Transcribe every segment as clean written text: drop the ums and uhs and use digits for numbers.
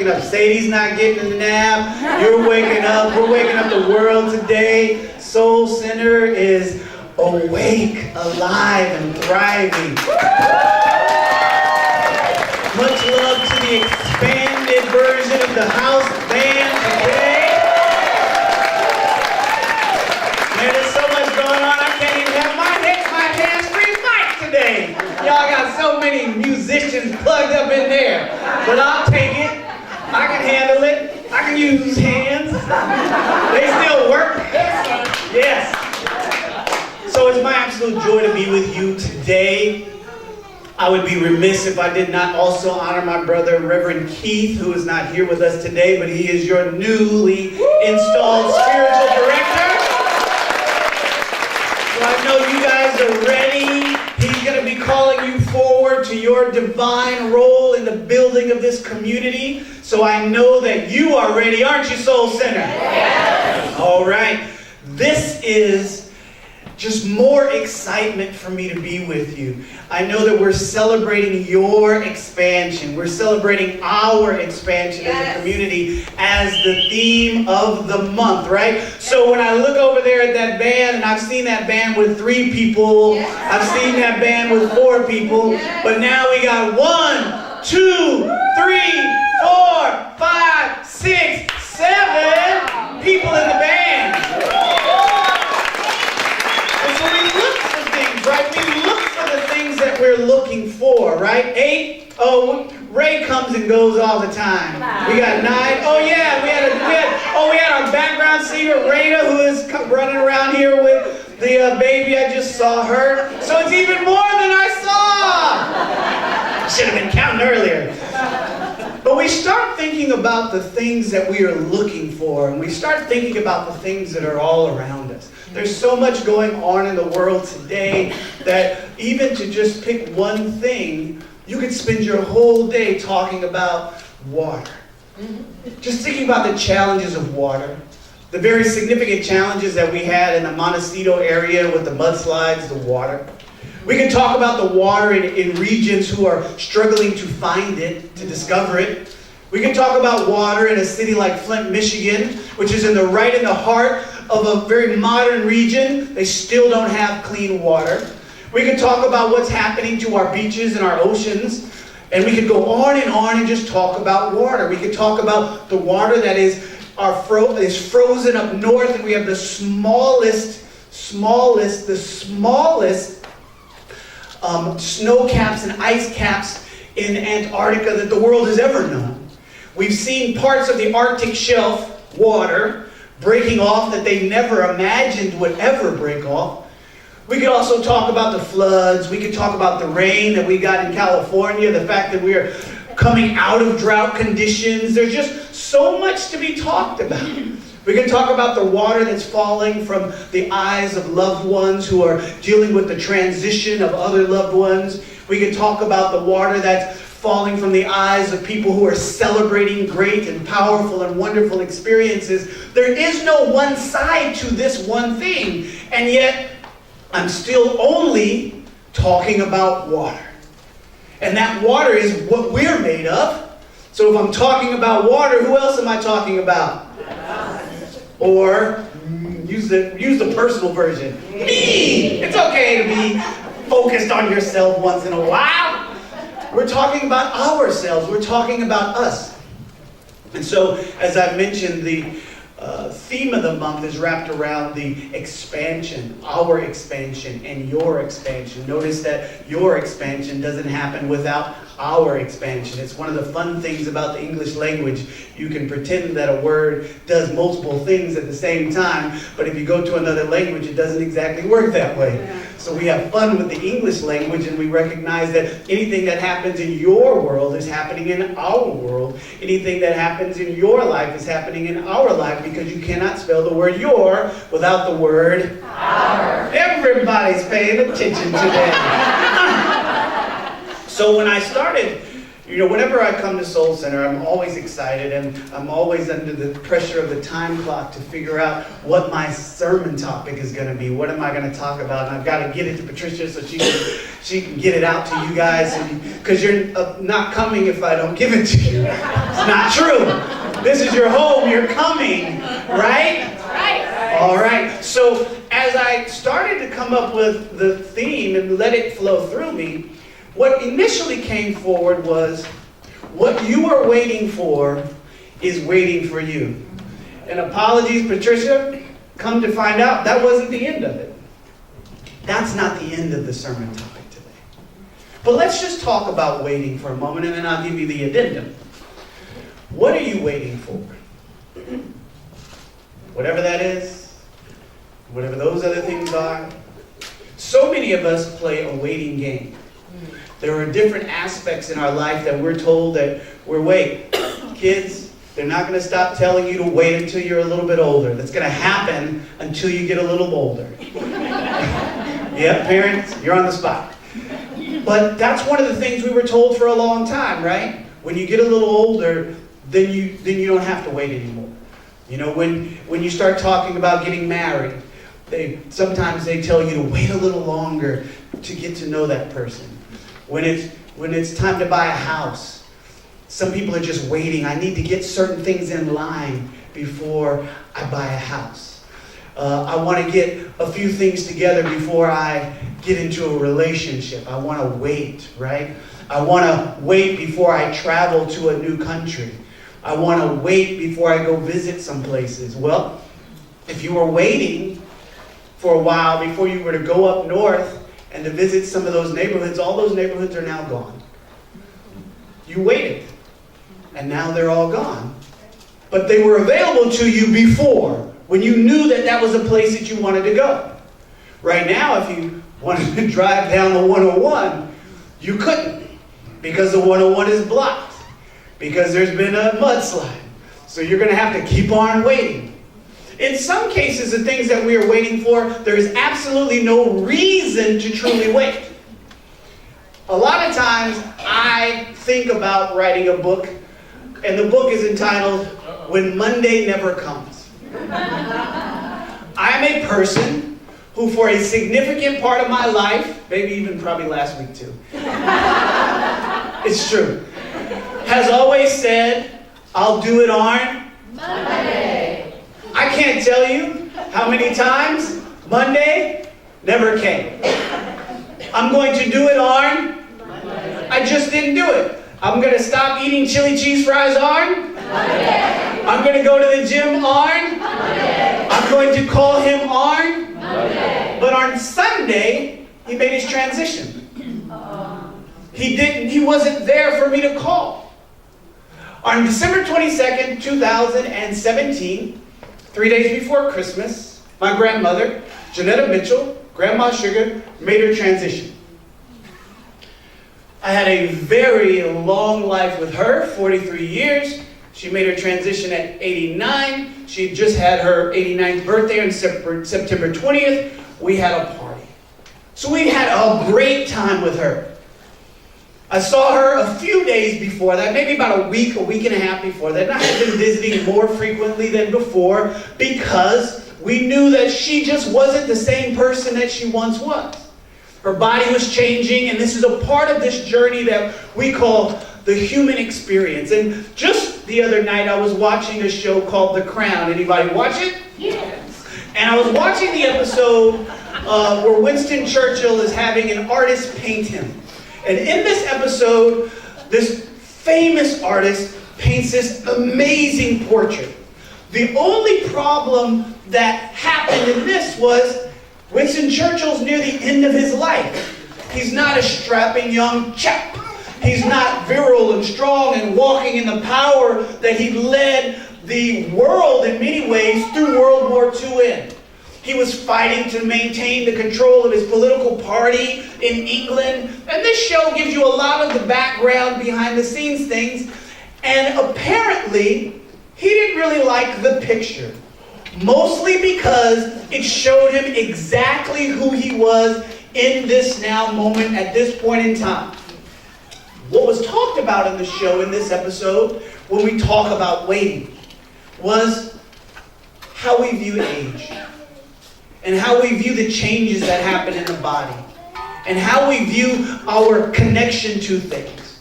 waking up. Sadie's not getting a nap. You're waking up. We're waking up the world today. Soul Center is awake, alive, and thriving. Much love to the expanded version of the house band today. Man, there's so much going on, I can't even have my hands-free mic today. Y'all got so many musicians plugged up in there. But I'll take it. I can handle it. I can use hands. They still work. Yes. So it's my absolute joy to be with you today. I would be remiss if I did not also honor my brother, Reverend Keith, who is not here with us today, but he is your newly installed spiritual director. So I know you guys are ready. He's going to be calling you forward to your divine role in the building of this community. So I know that you are ready, aren't you, Soul Center? Yes. All right. This is just more excitement for me to be with you. I know that we're celebrating your expansion. We're celebrating our expansion as a community as the theme of the month, right? So when I look over there at that band, and I've seen that band with 3 people, I've seen that band with 4 people, but now we got 1, 2, 3, 4, 5, 6, 7 people in the band. Right? We look for the things that we're looking for, right? 8, oh, Ray comes and goes all the time. We got 9, oh yeah, we had our background singer, Raina, who is running around here with the baby. I just saw her. So it's even more than I saw. Should have been counting earlier. But we start thinking about the things that we are looking for, and we start thinking about the things that are all around us. There's so much going on in the world today that even to just pick one thing, you could spend your whole day talking about water. Just thinking about the challenges of water, the very significant challenges that we had in the Montecito area with the mudslides, the water. We can talk about the water in regions who are struggling to find it, to discover it. We can talk about water in a city like Flint, Michigan, which is right in the heart of a very modern region. They still don't have clean water. We can talk about what's happening to our beaches and our oceans. And we could go on and just talk about water. We could talk about the water that is frozen up north, and we have the smallest snow caps and ice caps in Antarctica that the world has ever known. We've seen parts of the Arctic shelf water breaking off that they never imagined would ever break off. We could also talk about the floods. We could talk about the rain that we got in California, the fact that we are coming out of drought conditions. There's just so much to be talked about. We can talk about the water that's falling from the eyes of loved ones who are dealing with the transition of other loved ones. We can talk about the water that's falling from the eyes of people who are celebrating great and powerful and wonderful experiences. There is no one side to this one thing, and yet I'm still only talking about water. And that water is what we're made of. So if I'm talking about water, who else am I talking about? Or use the personal version. Me! It's okay to be focused on yourself once in a while. We're talking about ourselves. We're talking about us. And so, as I mentioned, the theme of the month is wrapped around the expansion, our expansion, and your expansion. Notice that your expansion doesn't happen without our expansion. It's one of the fun things about the English language. You can pretend that a word does multiple things at the same time, but if you go to another language, it doesn't exactly work that way. So we have fun with the English language, and we recognize that anything that happens in your world is happening in our world. Anything that happens in your life is happening in our life, because you cannot spell the word your without the word our. Everybody's paying attention today. So when I started, You know, whenever I come to Soul Center, I'm always excited, and I'm always under the pressure of the time clock to figure out what my sermon topic is going to be. What am I going to talk about? And I've got to get it to Patricia so she can get it out to you guys, because you're not coming if I don't give it to you. It's not true. This is your home. You're coming, right? Right. All right. So as I started to come up with the theme and let it flow through me, what initially came forward was, what you are waiting for is waiting for you. And apologies, Patricia, come to find out, that wasn't the end of it. That's not the end of the sermon topic today. But let's just talk about waiting for a moment, and then I'll give you the addendum. What are you waiting for? Whatever that is, whatever those other things are. So many of us play a waiting game. There are different aspects in our life that we're told that wait. Kids, they're not going to stop telling you to wait until you're a little bit older. That's going to happen until you get a little older. Yeah, parents, you're on the spot. But that's one of the things we were told for a long time, right? When you get a little older, then you don't have to wait anymore. You know, when you start talking about getting married, sometimes they tell you to wait a little longer to get to know that person. When it's time to buy a house, some people are just waiting. I need to get certain things in line before I buy a house. I want to get a few things together before I get into a relationship. I want to wait, right? I want to wait before I travel to a new country. I want to wait before I go visit some places. Well, if you were waiting for a while before you were to go up north and to visit some of those neighborhoods, all those neighborhoods are now gone. You waited, and now they're all gone. But they were available to you before, when you knew that that was a place that you wanted to go. Right now, if you wanted to drive down the 101, you couldn't, because the 101 is blocked, because there's been a mudslide. So you're going to have to keep on waiting. In some cases, the things that we are waiting for, there is absolutely no reason to truly wait. A lot of times, I think about writing a book, and the book is entitled, When Monday Never Comes. I am a person who, for a significant part of my life, maybe even probably last week too, it's true, has always said, I'll do it on Monday. I can't tell you how many times Monday never came. I'm going to do it on Monday. I just didn't do it. I'm going to stop eating chili cheese fries on Monday. I'm going to go to the gym on Monday. I'm going to call him on Monday. But on Sunday, he made his transition. He wasn't there for me to call. On December 22nd, 2017, 3 days before Christmas, my grandmother, Janetta Mitchell, Grandma Sugar, made her transition. I had a very long life with her, 43 years. She made her transition at 89. She just had her 89th birthday on September 20th. We had a party. So we had a great time with her. I saw her a few days before that, maybe about a week and a half before that. And I had been visiting more frequently than before because we knew that she just wasn't the same person that she once was. Her body was changing, and this is a part of this journey that we call the human experience. And just the other night, I was watching a show called The Crown. Anybody watch it? Yes. And I was watching the episode where Winston Churchill is having an artist paint him. And in this episode, this famous artist paints this amazing portrait. The only problem that happened in this was Winston Churchill's near the end of his life. He's not a strapping young chap. He's not virile and strong and walking in the power that he led the world in many ways through World War II in. He was fighting to maintain the control of his political party in England. And this show gives you a lot of the background, behind the scenes things. And apparently, he didn't really like the picture. Mostly because it showed him exactly who he was in this now moment at this point in time. What was talked about in the show, in this episode, when we talk about waiting, was how we view age, and how we view the changes that happen in the body, and how we view our connection to things.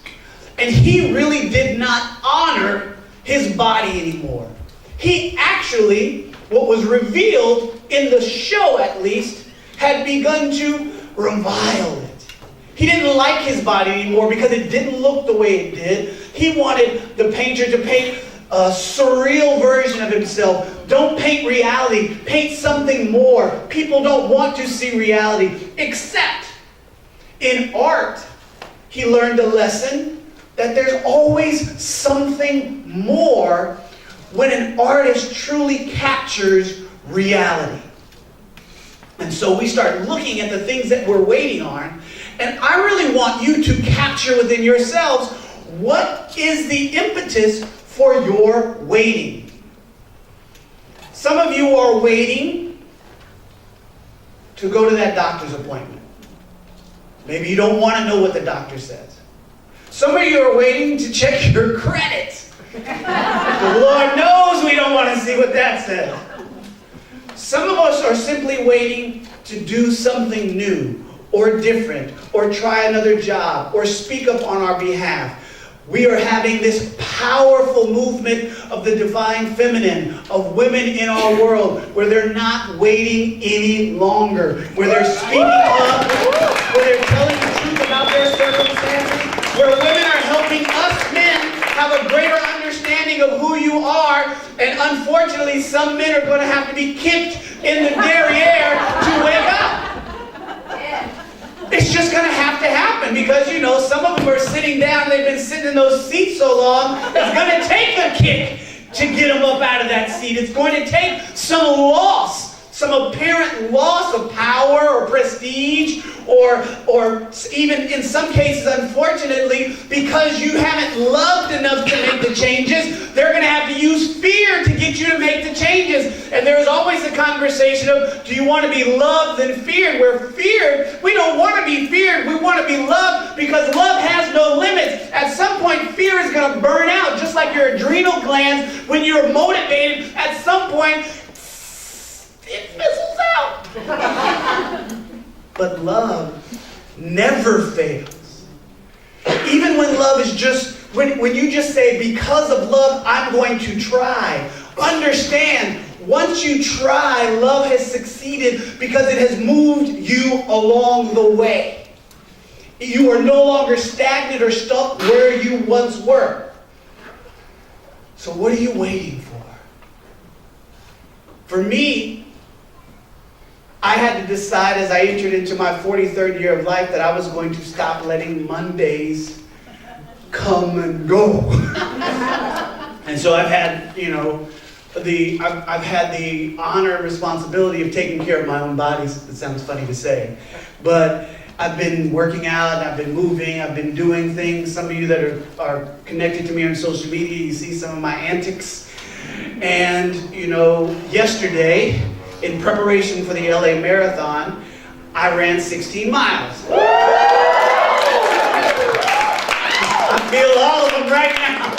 And he really did not honor his body anymore. He actually, what was revealed in the show at least, had begun to revile it. He didn't like his body anymore because it didn't look the way it did. He wanted the painter to paint a surreal version of himself. Don't paint reality. Paint something more. People don't want to see reality. Except in art, he learned a lesson that there's always something more when an artist truly captures reality. And so we start looking at the things that we're waiting on. And I really want you to capture within yourselves, what is the impetus for your waiting? Some of you are waiting to go to that doctor's appointment. Maybe you don't want to know what the doctor says. Some of you are waiting to check your credit. The Lord knows we don't want to see what that says. Some of us are simply waiting to do something new or different, or try another job, or speak up on our behalf. We are having this powerful movement of the divine feminine, of women in our world, where they're not waiting any longer, where they're speaking up, where they're telling the truth about their circumstances, where women are helping us men have a greater understanding of who you are, and unfortunately some men are going to have to be kicked in the derriere to wake up. It's just going to have to happen because, you know, some of them are sitting down. They've been sitting in those seats so long. It's going to take a kick to get them up out of that seat. It's going to take some loss, some apparent loss of power or prestige, or even in some cases, unfortunately, because you haven't loved enough to make the changes, they're going to have to use fear to get you to make the changes. And there's always a conversation of, do you want to be loved than feared? We're feared. We don't want to be feared. We want to be loved because love has no limits. At some point, fear is going to burn out, just like your adrenal glands. When you're motivated, at some point, it fizzles out. But love never fails. Even when love is just, when you just say, because of love, I'm going to try. Understand, once you try, love has succeeded because it has moved you along the way. You are no longer stagnant or stuck where you once were. So what are you waiting for? For me, I had to decide as I entered into my 43rd year of life that I was going to stop letting Mondays come and go. And so I've had, I've had the honor and responsibility of taking care of my own body. It sounds funny to say. But I've been working out, I've been moving, I've been doing things. Some of you that are connected to me on social media, you see some of my antics. And, yesterday, in preparation for the LA Marathon, I ran 16 miles. I feel all of them right now.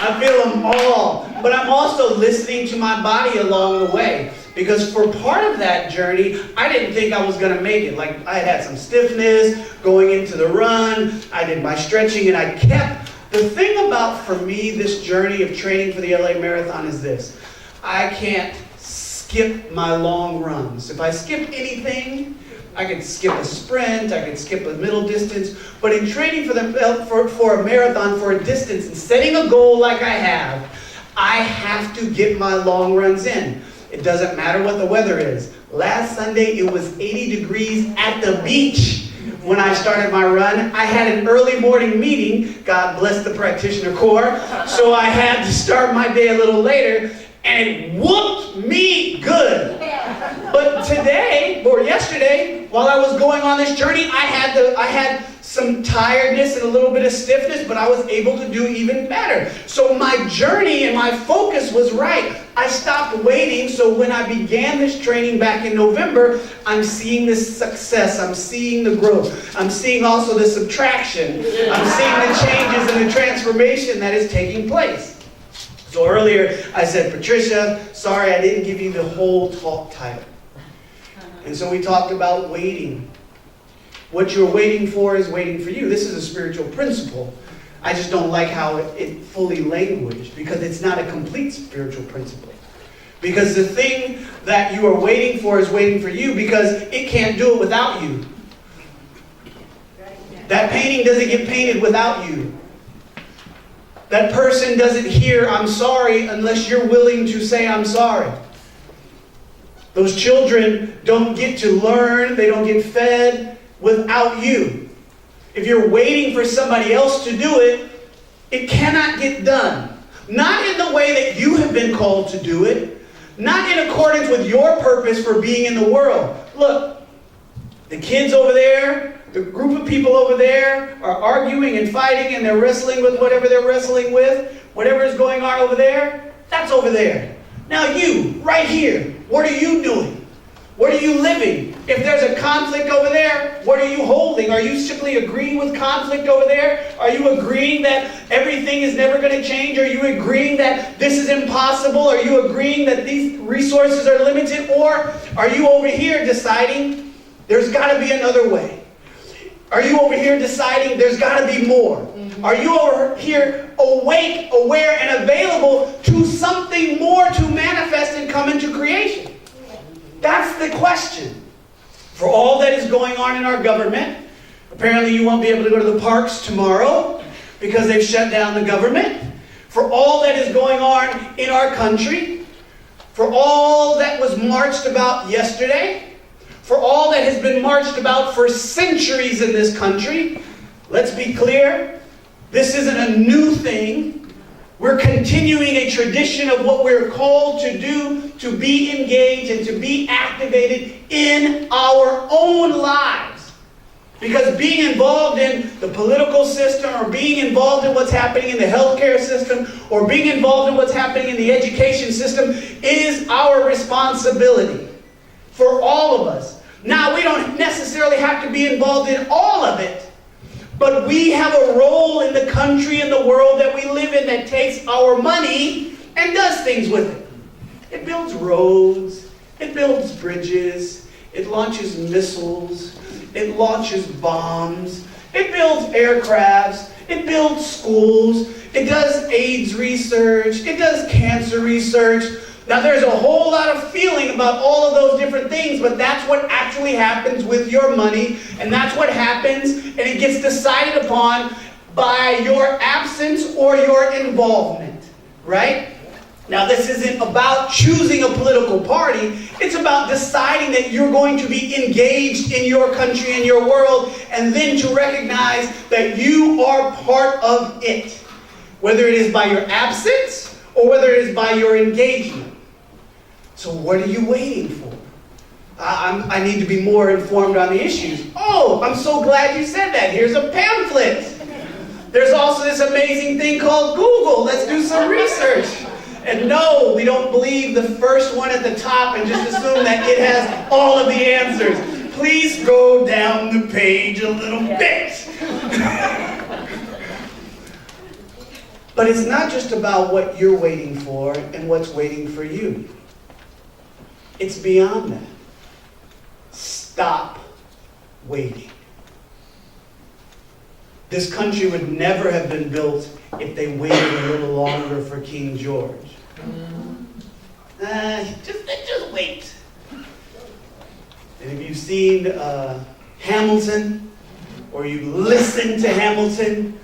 I feel them all. But I'm also listening to my body along the way. Because for part of that journey, I didn't think I was going to make it. Like, I had some stiffness going into the run. I did my stretching, and I kept... The thing about, for me, this journey of training for the LA Marathon is this. I can't skip my long runs. If I skip anything, I could skip a sprint, I could skip a middle distance. But in training for a marathon, for a distance, and setting a goal like I have to get my long runs in. It doesn't matter what the weather is. Last Sunday, it was 80 degrees at the beach when I started my run. I had an early morning meeting. God bless the practitioner corps. So I had to start my day a little later, and it whooped me good. But today, or yesterday, while I was going on this journey, I had some tiredness and a little bit of stiffness, but I was able to do even better. So my journey and my focus was right. I stopped waiting, so when I began this training back in November, I'm seeing this success, I'm seeing the growth, I'm seeing also the subtraction, I'm seeing the changes and the transformation that is taking place. So earlier I said, Patricia, sorry I didn't give you the whole talk title. And so we talked about waiting. What you're waiting for is waiting for you. This is a spiritual principle. I just don't like how it fully languaged, because it's not a complete spiritual principle. Because the thing that you are waiting for is waiting for you, because it can't do it without you. That painting doesn't get painted without you. That person doesn't hear "I'm sorry" unless you're willing to say "I'm sorry." Those children don't get to learn, they don't get fed without you. If you're waiting for somebody else to do it, it cannot get done. Not in the way that you have been called to do it. Not in accordance with your purpose for being in the world. Look, the kids over there, the group of people over there are arguing and fighting, and they're wrestling with whatever they're wrestling with. Whatever is going on over there, that's over there. Now you, right here, what are you doing? What are you living? If there's a conflict over there, what are you holding? Are you simply agreeing with conflict over there? Are you agreeing that everything is never going to change? Are you agreeing that this is impossible? Are you agreeing that these resources are limited? Or are you over here deciding there's got to be another way? Are you over here deciding there's got to be more? Are you over here awake, aware, and available to something more to manifest and come into creation? That's the question. For all that is going on in our government, apparently you won't be able to go to the parks tomorrow because they've shut down the government. For all that is going on in our country, for all that was marched about yesterday, for all that has been marched about for centuries in this country, let's be clear, this isn't a new thing. We're continuing a tradition of what we're called to do, to be engaged and to be activated in our own lives. Because being involved in the political system, or being involved in what's happening in the healthcare system, or being involved in what's happening in the education system is our responsibility for all of us. Now, we don't necessarily have to be involved in all of it, but we have a role in the country and the world that we live in that takes our money and does things with it. It builds roads, it builds bridges, it launches missiles, it launches bombs, it builds aircrafts, it builds schools, it does AIDS research, it does cancer research. Now there's a whole lot of feeling about all of those different things, but that's what actually happens with your money, and that's what happens, and it gets decided upon by your absence or your involvement, right? Now this isn't about choosing a political party, it's about deciding that you're going to be engaged in your country and your world, and then to recognize that you are part of it, whether it is by your absence or whether it is by your engagement. So what are you waiting for? I need to be more informed on the issues. Oh, I'm so glad you said that. Here's a pamphlet. There's also this amazing thing called Google. Let's do some research. And no, we don't believe the first one at the top and just assume that it has all of the answers. Please go down the page a little bit. But it's not just about what you're waiting for and what's waiting for you. It's beyond that. Stop waiting. This country would never have been built if they waited a little longer for King George. Just wait. And if you've seen Hamilton, or you listen to Hamilton,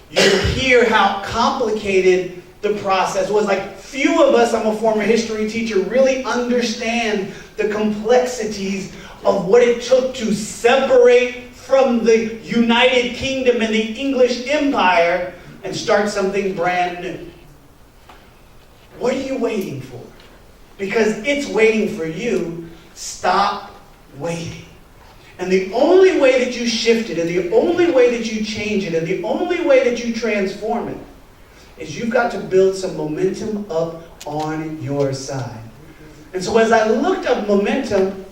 you hear how complicated the process was. Like, few of us, I'm a former history teacher, really understand the complexities of what it took to separate from the United Kingdom and the English Empire and start something brand new. What are you waiting for? Because it's waiting for you. Stop waiting. And the only way that you shift it, and the only way that you change it, and the only way that you transform it, is you've got to build some momentum up on your side. And so as I looked up momentum,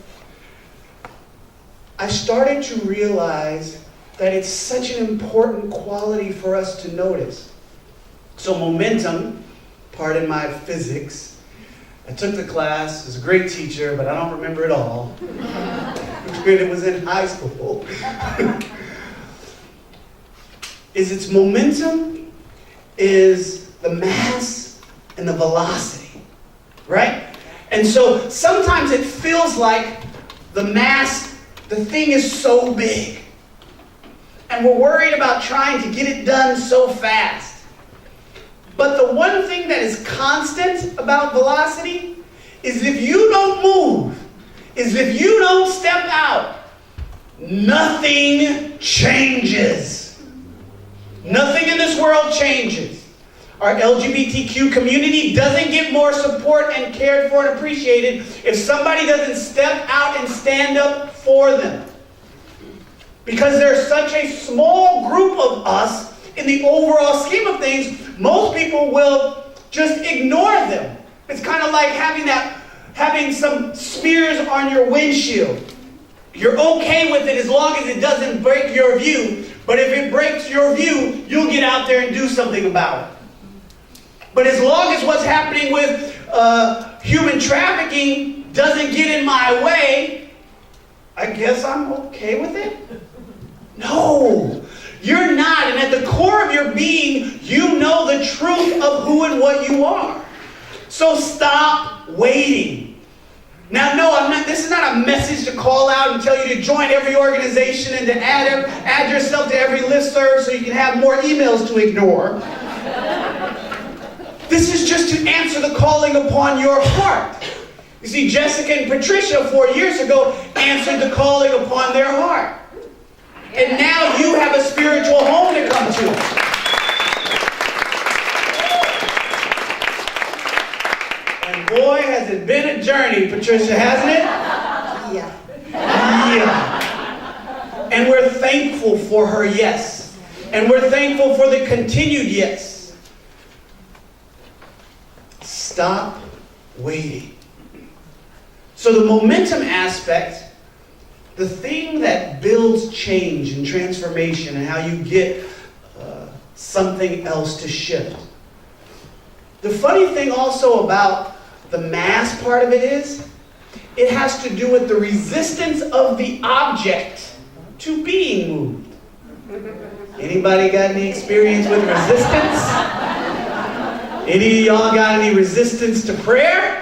I started to realize that it's such an important quality for us to notice. So momentum, pardon my physics, I took the class, was a great teacher, but I don't remember it all. It was in high school. Its momentum is the mass and the velocity, right? And so sometimes it feels like the mass, the thing is so big. And we're worried about trying to get it done so fast. But the one thing that is constant about velocity is if you don't move, is if you don't step out, nothing changes. Nothing in this world changes. Our LGBTQ community doesn't get more support and cared for and appreciated if somebody doesn't step out and stand up for them. Because there's such a small group of us in the overall scheme of things, most people will just ignore them. It's kind of like having some smears on your windshield. You're okay with it as long as it doesn't break your view. But if it breaks your view, you'll get out there and do something about it. But as long as what's happening with human trafficking doesn't get in my way, I guess I'm okay with it? No. You're not, and at the core of your being, you know the truth of who and what you are. So stop waiting. Now, no, this is not a message to call out and tell you to join every organization and to add yourself to every listserv so you can have more emails to ignore. This is just to answer the calling upon your heart. You see, Jessica and Patricia 4 years ago answered the calling upon their heart. And now you have a spiritual home to come to. And boy, has it been a journey, Patricia, hasn't it? Yeah. Yeah. And we're thankful for her yes. And we're thankful for the continued yes. Stop waiting. So the momentum aspect, the thing that builds change and transformation and how you get something else to shift. The funny thing also about the mass part of it is, it has to do with the resistance of the object to being moved. Anybody got any experience with resistance? Any of y'all got any resistance to prayer?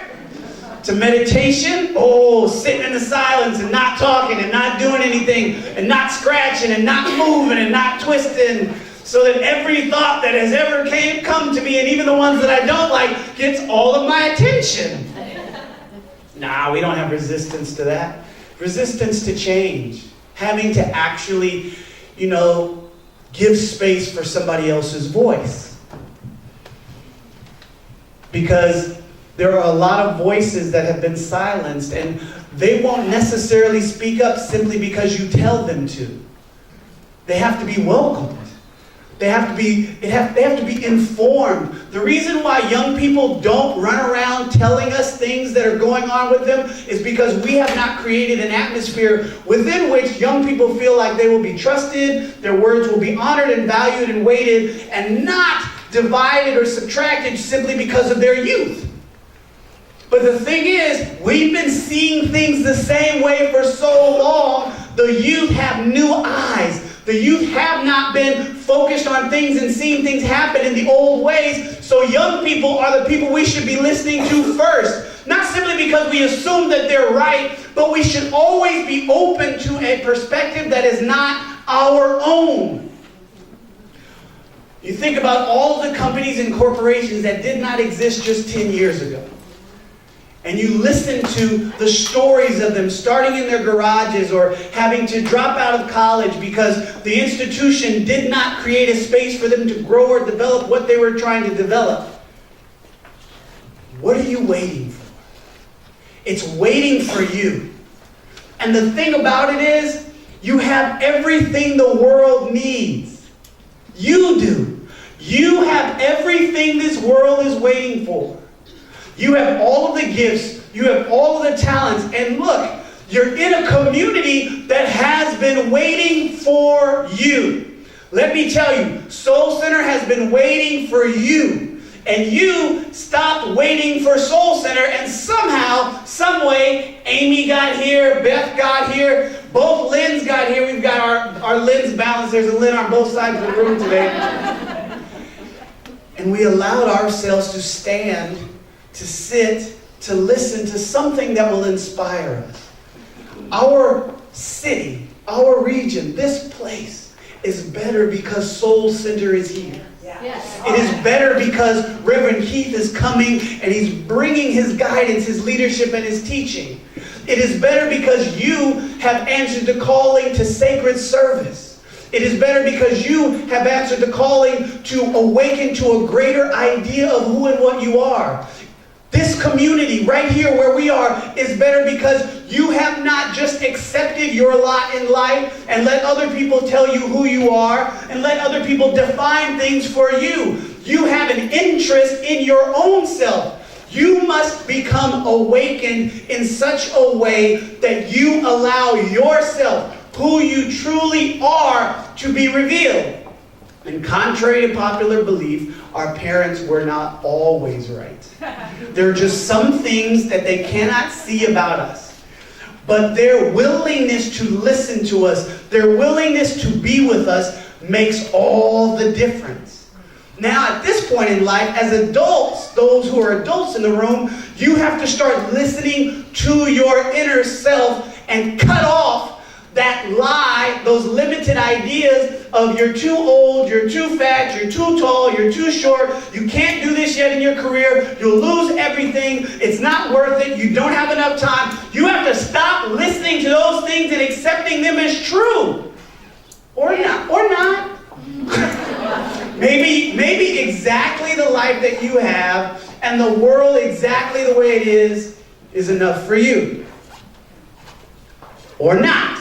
To meditation? Oh, sitting in the silence and not talking and not doing anything and not scratching and not moving and not twisting, so that every thought that has ever come to me, and even the ones that I don't like, gets all of my attention. Nah, we don't have resistance to that. Resistance to change. Having to actually, give space for somebody else's voice. Because there are a lot of voices that have been silenced, and they won't necessarily speak up simply because you tell them to. They have to be welcomed. They have to be informed. The reason why young people don't run around telling us things that are going on with them is because we have not created an atmosphere within which young people feel like they will be trusted, their words will be honored and valued and weighted, and not divided or subtracted simply because of their youth. But the thing is, we've been seeing things the same way for so long. The youth have new eyes. The youth have not been focused on things and seeing things happen in the old ways. So young people are the people we should be listening to first. Not simply because we assume that they're right, but we should always be open to a perspective that is not our own. You think about all the companies and corporations that did not exist just 10 years ago. And you listen to the stories of them starting in their garages or having to drop out of college because the institution did not create a space for them to grow or develop what they were trying to develop. What are you waiting for? It's waiting for you. And the thing about it is, You have everything the world needs. You do. You have everything this world is waiting for. You have all of the gifts. You have all of the talents. And look, you're in a community that has been waiting for you. Let me tell you, Soul Center has been waiting for you. And you stopped waiting for Soul Center, and somehow, some way, Amy got here, Beth got here, both Lynn's got here. We've got our Lynn's balanced. There's a Lynn on both sides of the room today. And we allowed ourselves to stand, to sit, to listen to something that will inspire us. Our city, our region, this place is better because Soul Center is here. Yes. It is better because Reverend Keith is coming and he's bringing his guidance, his leadership, and his teaching. It is better because you have answered the calling to sacred service. It is better because you have answered the calling to awaken to a greater idea of who and what you are. This community right here where we are is better because you have not just accepted your lot in life and let other people tell you who you are and let other people define things for you. You have an interest in your own self. You must become awakened in such a way that you allow yourself, who you truly are, to be revealed. And contrary to popular belief, our parents were not always right. There are just some things that they cannot see about us. But their willingness to listen to us, their willingness to be with us, makes all the difference. Now, at this point in life, as adults, those who are adults in the room, you have to start listening to your inner self and cut off that lie, those limited ideas of you're too old, you're too fat, you're too tall, you're too short, you can't do this yet in your career, you'll lose everything, it's not worth it, you don't have enough time. You have to stop listening to those things and accepting them as true. Or not. Maybe exactly the life that you have and the world exactly the way it is enough for you. Or not.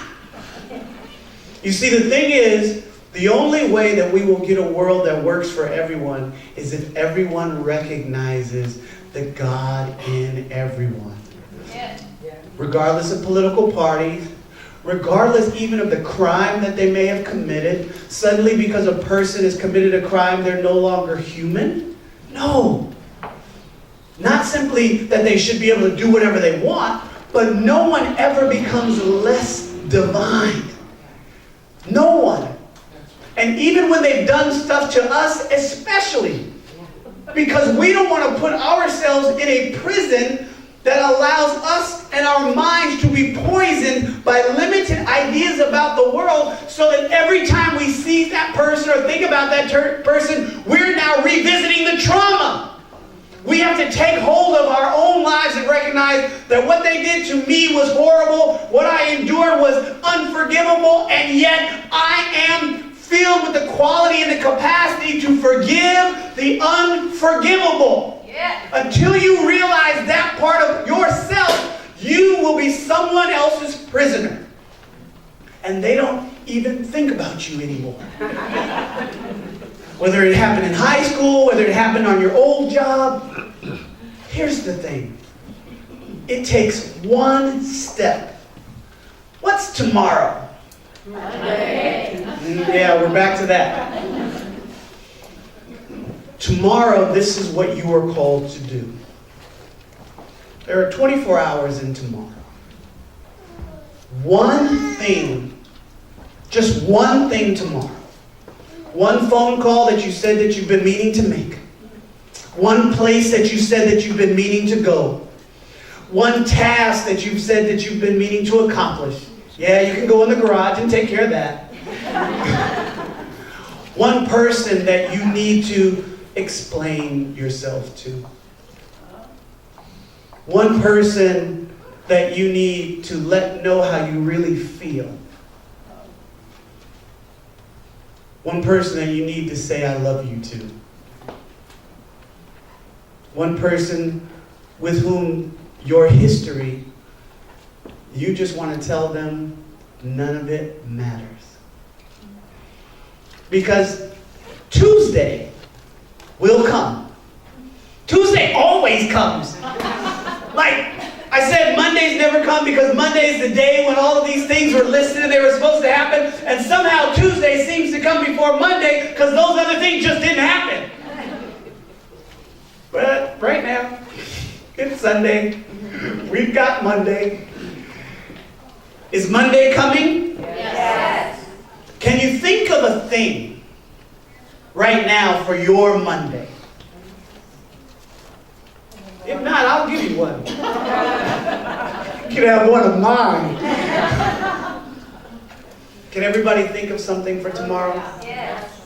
You see, the thing is, the only way that we will get a world that works for everyone is if everyone recognizes the God in everyone. Yes. Regardless of political parties, regardless even of the crime that they may have committed, suddenly because a person has committed a crime, they're no longer human? No. Not simply that they should be able to do whatever they want, but no one ever becomes less divine. No one. And even when they've done stuff to us, especially, because we don't want to put ourselves in a prison that allows us and our minds to be poisoned by limited ideas about the world, so that every time we see that person or think about that person, we're now revisiting the trauma. We have to take hold of our own lives and recognize that what they did to me was horrible, what I endured was unforgivable, and yet I am filled with the quality and the capacity to forgive the unforgivable. Yeah. Until you realize that part of yourself, you will be someone else's prisoner. And they don't even think about you anymore. Whether it happened in high school, whether it happened on your old job. Here's the thing. It takes one step. What's tomorrow? Monday. Yeah, we're back to that. Tomorrow, this is what you are called to do. There are 24 hours in tomorrow. One thing, just one thing tomorrow. One phone call that you said that you've been meaning to make. One place that you said that you've been meaning to go. One task that you've said that you've been meaning to accomplish. Yeah, you can go in the garage and take care of that. One person that you need to explain yourself to. One person that you need to let know how you really feel. One person that you need to say I love you to. One person with whom your history, you just want to tell them none of it matters. Because Tuesday will come. Tuesday always comes. Like I said, Mondays never come because Monday is the day when all of these things were listed and they were supposed to happen. And somehow Tuesday seems to come before Monday because those other things just didn't happen. But right now, it's Sunday. We've got Monday. Is Monday coming? Yes. Can you think of a thing right now for your Monday? If not, I'll give you one. You can have one of mine. Can everybody think of something for tomorrow? Yes.